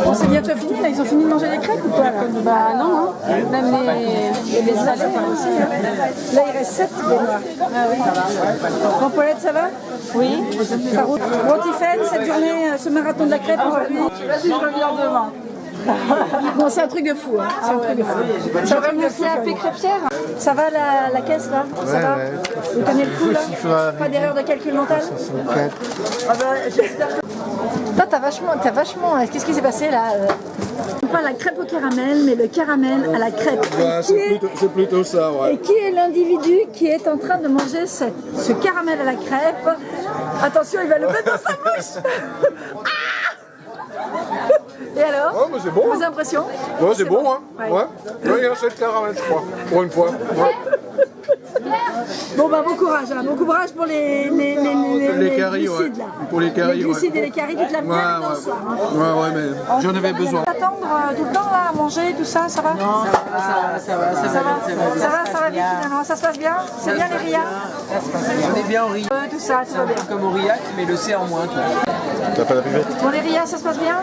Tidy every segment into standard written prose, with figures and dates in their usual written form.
Bon, c'est bientôt fini, là. Ils ont fini de manger les crêpes ou quoi là? Bah non, hein. Même les salés aussi. Hein. Là, il reste 7 des noirs. Ah oui. Bon, Paulette, ça va? Oui. Ça roule. Bon, Tiffany, cette journée, ce marathon de la crêpe aujourd'hui. Vas-y, je reviens demain. Non, c'est un truc de fou. Hein. C'est un truc de fou. C'est un truc de fou. Appeler crêpière. Ça va la caisse là? Ça va? Vous tenez le coup là? Pas d'erreur de calcul mental? Ah bah, j'espère que... Toi, t'as vachement. Qu'est-ce qui s'est passé là? Pas la crêpe au caramel, mais le caramel à la crêpe. Ouais, c'est plutôt ça, ouais. Et qui est l'individu qui est en train de manger ce caramel à la crêpe? Attention, il va le mettre dans sa bouche. Ah! Et alors? Ouais, mais c'est bon. Vos impressions? Ouais, c'est bon, hein. Ouais. Ouais. Il y a 7 caramels, je crois, pour une fois. Ouais. Bon bah bon courage pour les caries, glucides, ouais. là. Pour les caries, les glucides ouais. et les caries, tu te laves bien dans le soir. Hein. Ouais, mais j'en avais besoin. Attendre tout le temps là, à manger, tout ça, ça va? Non, ça va vite finalement, ça se passe bien? C'est bien les rias? On est bien au riz, Tout ça va bien. comme Aurillac, mais le C en moins. T'as pas la buvette? Bon les rias, ça se passe bien?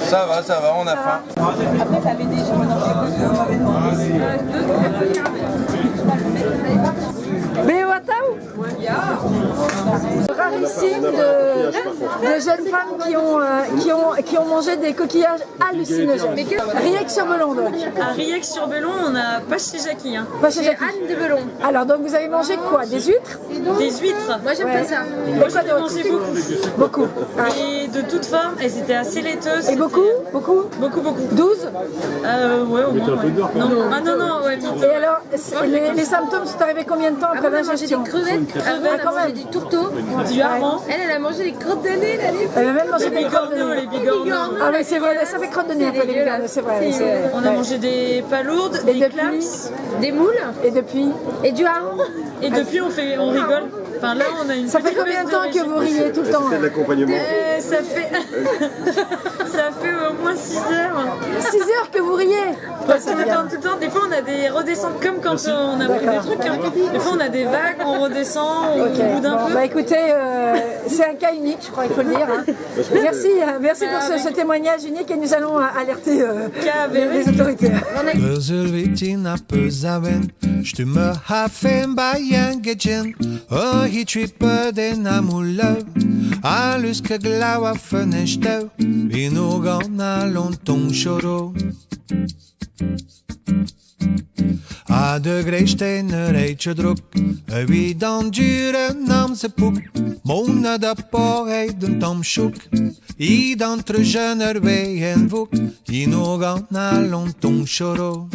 Ça va, on a faim. Après, t'avais déjà Beoatao? Rarissime de jeunes femmes qui ont mangé des coquillages hallucinogènes. Riec-sur-Belon donc. À Riec-sur-Belon, on n'a pas chez Jackie. Hein. Pas chez Jackie. Anne de Belon. Alors donc vous avez mangé quoi? Des huîtres? Des huîtres. Moi j'aime Ouais. pas ça. Et Moi quoi j'en ai d'autre? mangé beaucoup. Beaucoup. Ah. Et de toutes formes, elles étaient assez laiteuses. Et beaucoup? Beaucoup? Beaucoup. 12? Ouais, au moins. Ouais. Non, ouais. Et alors, les symptômes sont arrivés combien de temps après l'ingestion? Crevettes, Ah, quand même. des tourteaux. Du hareng. Elle a mangé des crottes de nez, là, Elle a même mangé Les des crottes de bigorneaux, nez. les bigorneaux. Ah oui, c'est vrai, ça fait crotte de nez, un peu, les bigorneaux, c'est vrai. On a mangé des palourdes, Et des depuis? clams. des moules Et depuis? et du hareng. Et depuis, on rigole. Enfin, là, on a une Ça fait petite combien de baisse temps que vous riez tout le temps? C'est de l'accompagnement. Ça fait... ça fait au moins 6 heures. 6 heures que vous riez? Parce que tout le temps, des fois on a des redescentes comme quand on a pris des trucs. Hein. Des fois on a des vagues, on redescend, on boude un peu. Bah écoutez, c'est un cas unique, je crois, il faut le dire. Hein. Merci pour ce témoignage unique et nous allons alerter les autorités. Özülvitin apözaven, stümme hafen bayan gecen, hi trippe den amulau, allus que glaua fenestau, vinogan alonton choro. A de greistene reitje druk, wie dan dure nam ze poep, mona da porheid tom choek, I d'entre jeuner wei en voek, I nog an alonton choro.